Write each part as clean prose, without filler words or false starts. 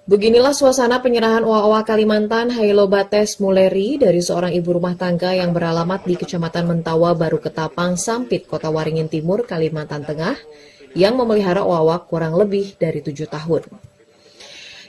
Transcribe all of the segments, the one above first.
Beginilah suasana penyerahan owa-owa Kalimantan Hailo Bates Muleri dari seorang ibu rumah tangga yang beralamat di Kecamatan Mentawa, Baru Ketapang, Sampit, Kota Waringin Timur, Kalimantan Tengah, yang memelihara owa-owa kurang lebih dari 7 tahun.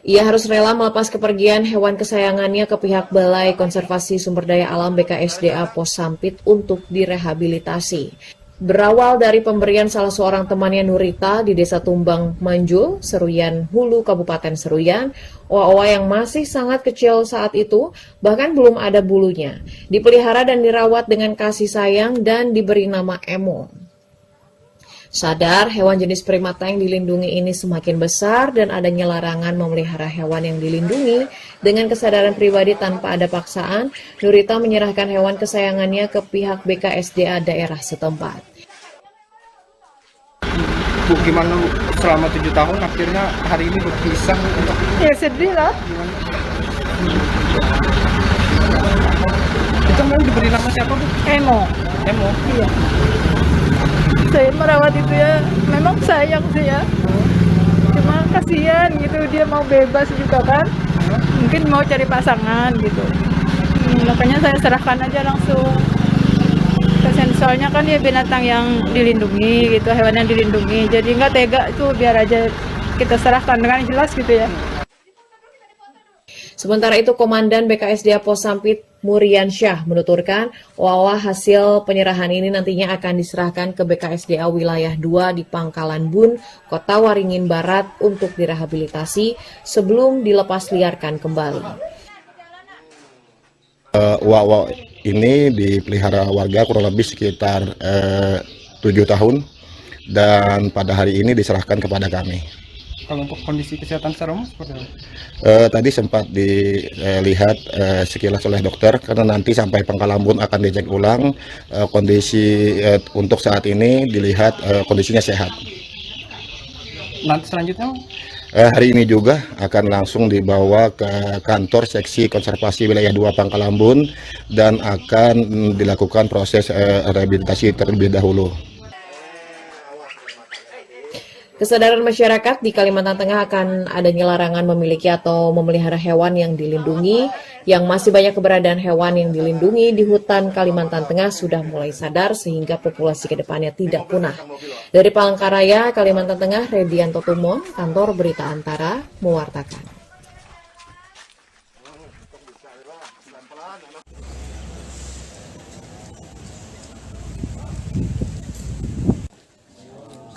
Ia harus rela melepas kepergian hewan kesayangannya ke pihak Balai Konservasi Sumber Daya Alam BKSDA Pos Sampit untuk direhabilitasi. Berawal dari pemberian salah seorang temannya Nurita di Desa Tumbang Manjul, Seruyan Hulu, Kabupaten Seruyan, owa-owa yang masih sangat kecil saat itu, bahkan belum ada bulunya, dipelihara dan dirawat dengan kasih sayang dan diberi nama Emo. Sadar hewan jenis primata yang dilindungi ini semakin besar dan adanya larangan memelihara hewan yang dilindungi, dengan kesadaran pribadi tanpa ada paksaan, Nurita menyerahkan hewan kesayangannya ke pihak BKSDA daerah setempat. Bu, gimana Bu, selama 7 tahun akhirnya hari ini berpisah? Ya sedih lah. Itu memang diberi nama siapa Bu? Emo. Emo? Iya. Saya merawat itu ya, memang sayang sih ya. Cuma kasihan gitu, dia mau bebas juga kan. Mungkin mau cari pasangan gitu. Makanya saya serahkan aja langsung. Kasihan, soalnya kan dia binatang yang dilindungi gitu, hewan yang dilindungi. Jadi nggak tega itu, biar aja kita serahkan dengan jelas gitu ya. Sementara itu, Komandan BKSDA Pos Sampit Muriansyah menuturkan owa-owa hasil penyerahan ini nantinya akan diserahkan ke BKSDA Wilayah 2 di Pangkalan Bun, Kota Waringin Barat untuk direhabilitasi sebelum dilepas liarkan kembali. Owa-owa ini dipelihara warga kurang lebih sekitar 7 tahun dan pada hari ini diserahkan kepada kami. Kalau untuk kondisi kesehatan secara umum seperti apa? Tadi sempat dilihat sekilas oleh dokter, karena nanti sampai Pangkalambun akan dicek ulang kondisi untuk saat ini dilihat kondisinya sehat. Nanti selanjutnya? Hari ini juga akan langsung dibawa ke kantor seksi konservasi wilayah 2 Pangkalambun dan akan dilakukan proses rehabilitasi terlebih dahulu. Kesadaran masyarakat di Kalimantan Tengah akan adanya larangan memiliki atau memelihara hewan yang dilindungi, yang masih banyak keberadaan hewan yang dilindungi di hutan Kalimantan Tengah sudah mulai sadar sehingga populasi kedepannya tidak punah. Dari Palangkaraya, Kalimantan Tengah, Redianto Tumon, Kantor Berita Antara, mewartakan.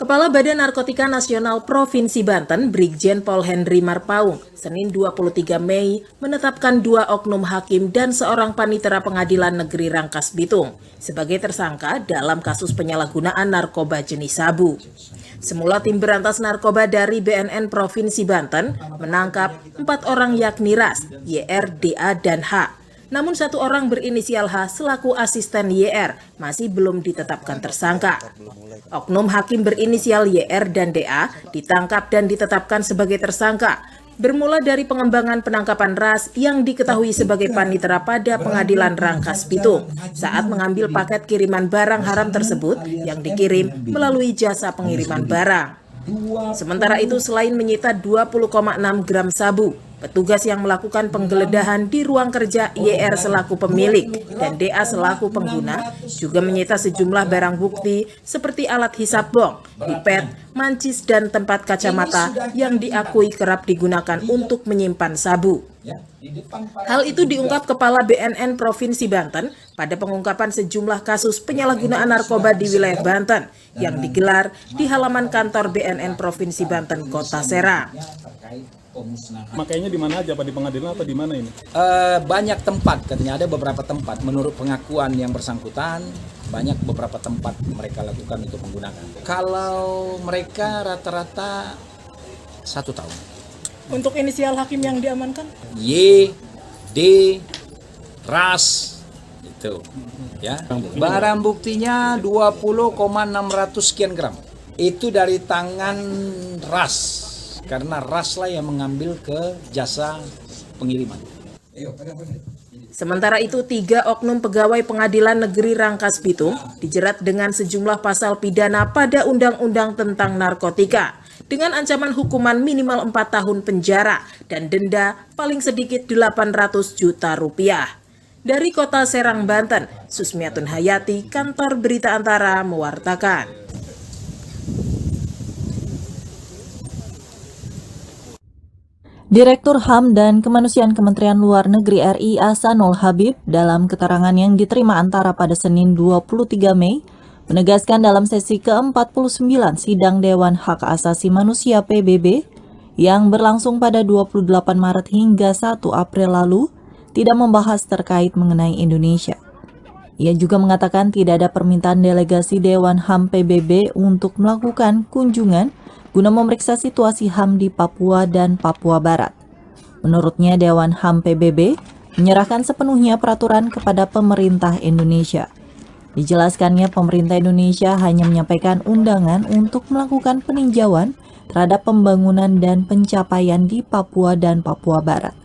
Kepala Badan Narkotika Nasional Provinsi Banten, Brigjen Pol Henry Marpaung, Senin 23 Mei menetapkan 2 oknum hakim dan seorang panitera Pengadilan Negeri Rangkas Bitung sebagai tersangka dalam kasus penyalahgunaan narkoba jenis sabu. Semula tim berantas narkoba dari BNN Provinsi Banten menangkap 4 orang yakni Ras, YR, DA, dan H. Namun 1 orang berinisial H selaku asisten YR masih belum ditetapkan tersangka. Oknum hakim berinisial YR dan DA ditangkap dan ditetapkan sebagai tersangka bermula dari pengembangan penangkapan Ras yang diketahui sebagai panitera pada Pengadilan Rangkas Bitung saat mengambil paket kiriman barang haram tersebut yang dikirim melalui jasa pengiriman barang. Sementara itu, selain menyita 20,6 gram sabu, petugas yang melakukan penggeledahan di ruang kerja YR selaku pemilik dan DA selaku pengguna juga menyita sejumlah barang bukti seperti alat hisap bong, pipet, mancis, dan tempat kacamata yang diakui kerap digunakan untuk menyimpan sabu. Hal itu diungkap Kepala BNN Provinsi Banten pada pengungkapan sejumlah kasus penyalahgunaan narkoba di wilayah Banten yang digelar di halaman kantor BNN Provinsi Banten, Kota Serang. Makanya di mana aja, Pak? Di pengadilan atau di mana ini? Banyak tempat, katanya ada beberapa tempat. Menurut pengakuan yang bersangkutan, banyak beberapa tempat mereka lakukan untuk menggunakan. Kalau mereka rata-rata 1 tahun. Untuk inisial hakim yang diamankan? Y, D, Ras, itu. Ya. Barang buktinya 20,600 sekian gram. Itu dari tangan Ras. Karena Ras lah yang mengambil ke jasa pengiriman. Sementara itu, 3 oknum pegawai Pengadilan Negeri Rangkas Bitung dijerat dengan sejumlah pasal pidana pada Undang-Undang tentang Narkotika dengan ancaman hukuman minimal 4 tahun penjara dan denda paling sedikit 800 juta rupiah. Dari kota Serang, Banten, Susmiatun Hayati, Kantor Berita Antara mewartakan. Direktur HAM dan Kemanusiaan Kementerian Luar Negeri RI Ahsanul Habib dalam keterangan yang diterima Antara pada Senin 23 Mei menegaskan dalam sesi ke-49 Sidang Dewan Hak Asasi Manusia PBB yang berlangsung pada 28 Maret hingga 1 April lalu tidak membahas terkait mengenai Indonesia. Ia juga mengatakan tidak ada permintaan delegasi Dewan HAM PBB untuk melakukan kunjungan guna memeriksa situasi HAM di Papua dan Papua Barat. Menurutnya, Dewan HAM PBB menyerahkan sepenuhnya peraturan kepada pemerintah Indonesia. Dijelaskannya, pemerintah Indonesia hanya menyampaikan undangan untuk melakukan peninjauan terhadap pembangunan dan pencapaian di Papua dan Papua Barat.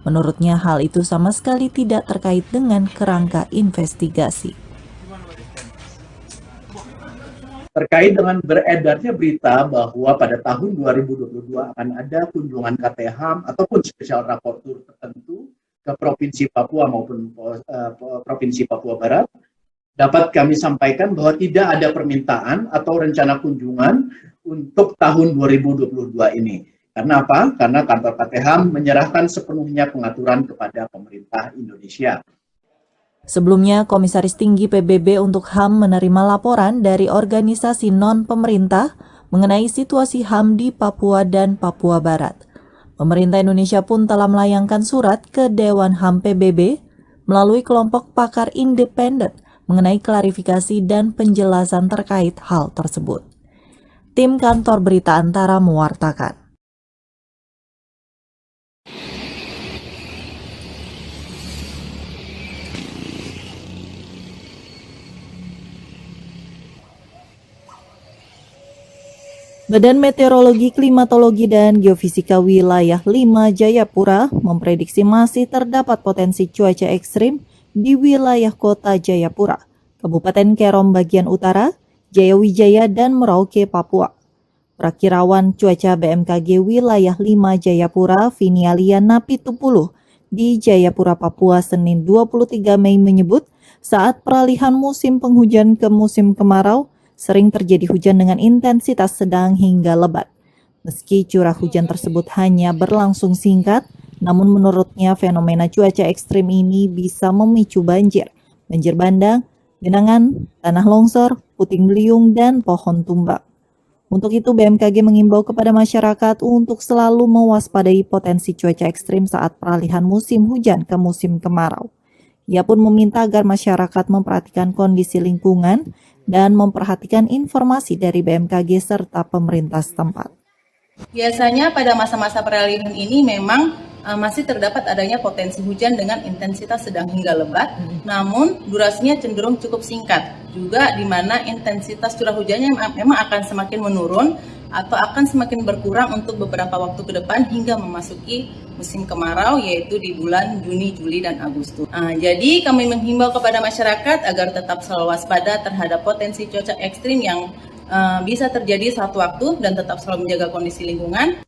Menurutnya, hal itu sama sekali tidak terkait dengan kerangka investigasi. Terkait dengan beredarnya berita bahwa pada tahun 2022 akan ada kunjungan KTHAM ataupun special rapporteur tertentu ke Provinsi Papua maupun Provinsi Papua Barat, dapat kami sampaikan bahwa tidak ada permintaan atau rencana kunjungan untuk tahun 2022 ini. Karena apa? Karena kantor KTHAM menyerahkan sepenuhnya pengaturan kepada pemerintah Indonesia. Sebelumnya, Komisaris Tinggi PBB untuk HAM menerima laporan dari organisasi non-pemerintah mengenai situasi HAM di Papua dan Papua Barat. Pemerintah Indonesia pun telah melayangkan surat ke Dewan HAM PBB melalui kelompok pakar independen mengenai klarifikasi dan penjelasan terkait hal tersebut. Tim Kantor Berita Antara mewartakan. Badan Meteorologi, Klimatologi, dan Geofisika Wilayah 5 Jayapura memprediksi masih terdapat potensi cuaca ekstrim di wilayah Kota Jayapura, Kabupaten Kerom bagian utara, Jayawijaya, dan Merauke, Papua. Prakirawan cuaca BMKG Wilayah 5 Jayapura, Vinialia Napitupulu, di Jayapura, Papua, Senin 23 Mei menyebut saat peralihan musim penghujan ke musim kemarau, sering terjadi hujan dengan intensitas sedang hingga lebat. Meski curah hujan tersebut hanya berlangsung singkat, namun menurutnya fenomena cuaca ekstrim ini bisa memicu banjir bandang, genangan, tanah longsor, puting beliung, dan pohon tumbang. Untuk itu, BMKG mengimbau kepada masyarakat untuk selalu mewaspadai potensi cuaca ekstrim saat peralihan musim hujan ke musim kemarau. Ia pun meminta agar masyarakat memperhatikan kondisi lingkungan dan memperhatikan informasi dari BMKG serta pemerintah setempat. Biasanya pada masa-masa peralihan ini memang masih terdapat adanya potensi hujan dengan intensitas sedang hingga lebat, namun durasinya cenderung cukup singkat. Juga di mana intensitas curah hujannya memang akan semakin menurun atau akan semakin berkurang untuk beberapa waktu ke depan hingga memasuki musim kemarau, yaitu di bulan Juni, Juli, dan Agustus. Jadi kami menghimbau kepada masyarakat agar tetap selalu waspada terhadap potensi cuaca ekstrim yang bisa terjadi suatu waktu dan tetap selalu menjaga kondisi lingkungan.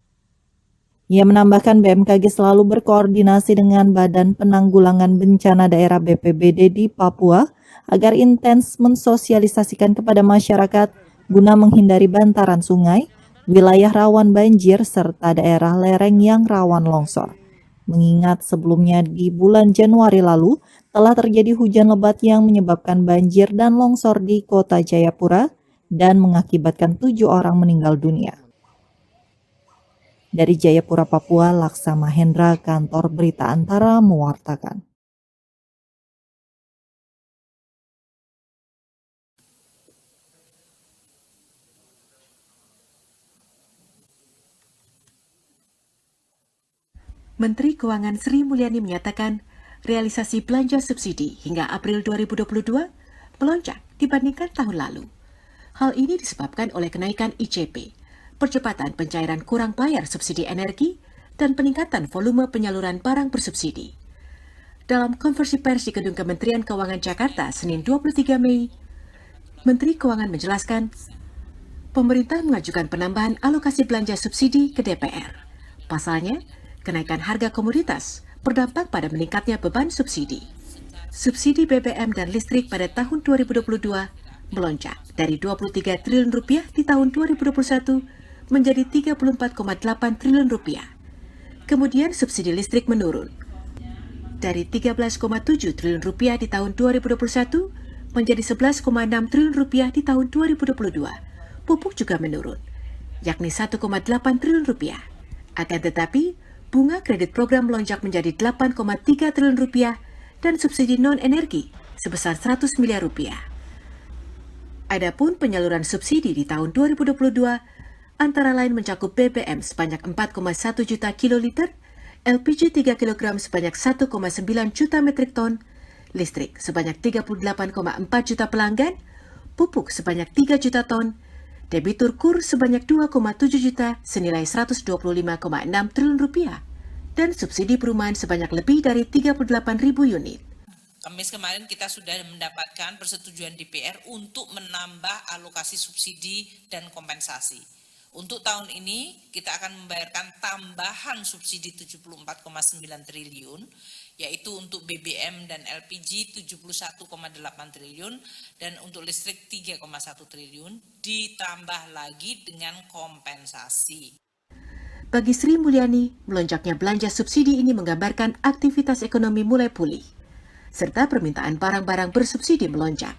Ia menambahkan BMKG selalu berkoordinasi dengan Badan Penanggulangan Bencana Daerah BPBD di Papua agar intens mensosialisasikan kepada masyarakat guna menghindari bantaran sungai, wilayah rawan banjir, serta daerah lereng yang rawan longsor. Mengingat sebelumnya di bulan Januari lalu telah terjadi hujan lebat yang menyebabkan banjir dan longsor di Kota Jayapura dan mengakibatkan 7 orang meninggal dunia. Dari Jayapura, Papua, Laksa Mahendra, Kantor Berita Antara mewartakan. Menteri Keuangan Sri Mulyani menyatakan realisasi belanja subsidi hingga April 2022 melonjak dibandingkan tahun lalu. Hal ini disebabkan oleh kenaikan ICP, percepatan pencairan kurang bayar subsidi energi, dan peningkatan volume penyaluran barang bersubsidi. Dalam konversi pers di Gedung Kementerian Keuangan Jakarta, Senin 23 Mei, Menteri Keuangan menjelaskan pemerintah mengajukan penambahan alokasi belanja subsidi ke DPR. Pasalnya, kenaikan harga komoditas berdampak pada meningkatnya beban subsidi. Subsidi BBM dan listrik pada tahun 2022 melonjak dari 23 triliun rupiah di tahun 2021 menjadi 34,8 triliun rupiah. Kemudian subsidi listrik menurun dari 13,7 triliun rupiah di tahun 2021 menjadi 11,6 triliun rupiah di tahun 2022. Pupuk juga menurun, yakni 1,8 triliun rupiah. Akan tetapi, bunga kredit program melonjak menjadi 8,3 triliun rupiah dan subsidi non-energi sebesar 100 miliar rupiah. Adapun penyaluran subsidi di tahun 2022 antara lain mencakup BBM sebanyak 4,1 juta kiloliter, LPG 3 kg sebanyak 1,9 juta metrik ton, listrik sebanyak 38,4 juta pelanggan, pupuk sebanyak 3 juta ton, debitur kur sebanyak 2,7 juta senilai 125,6 triliun rupiah, dan subsidi perumahan sebanyak lebih dari 38.000 unit. Kamis kemarin kita sudah mendapatkan persetujuan DPR untuk menambah alokasi subsidi dan kompensasi. Untuk tahun ini kita akan membayarkan tambahan subsidi 74,9 triliun, yaitu untuk BBM dan LPG 71,8 triliun dan untuk listrik 3,1 triliun ditambah lagi dengan kompensasi. Bagi Sri Mulyani, melonjaknya belanja subsidi ini menggambarkan aktivitas ekonomi mulai pulih, serta permintaan barang-barang bersubsidi melonjak.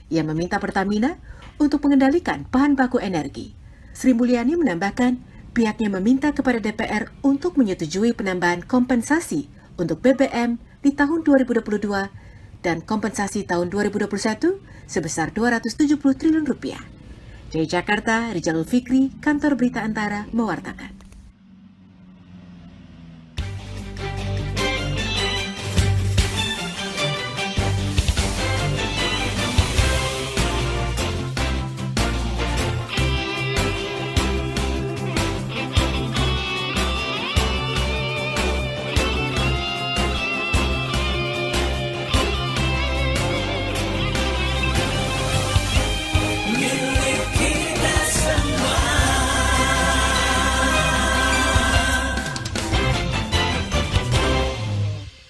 Ia meminta Pertamina untuk mengendalikan bahan baku energi. Sri Mulyani menambahkan, pihaknya meminta kepada DPR untuk menyetujui penambahan kompensasi untuk BBM di tahun 2022 dan kompensasi tahun 2021 sebesar 270 triliun rupiah. Dari Jakarta, Rizalul Fikri, Kantor Berita Antara, mewartakan.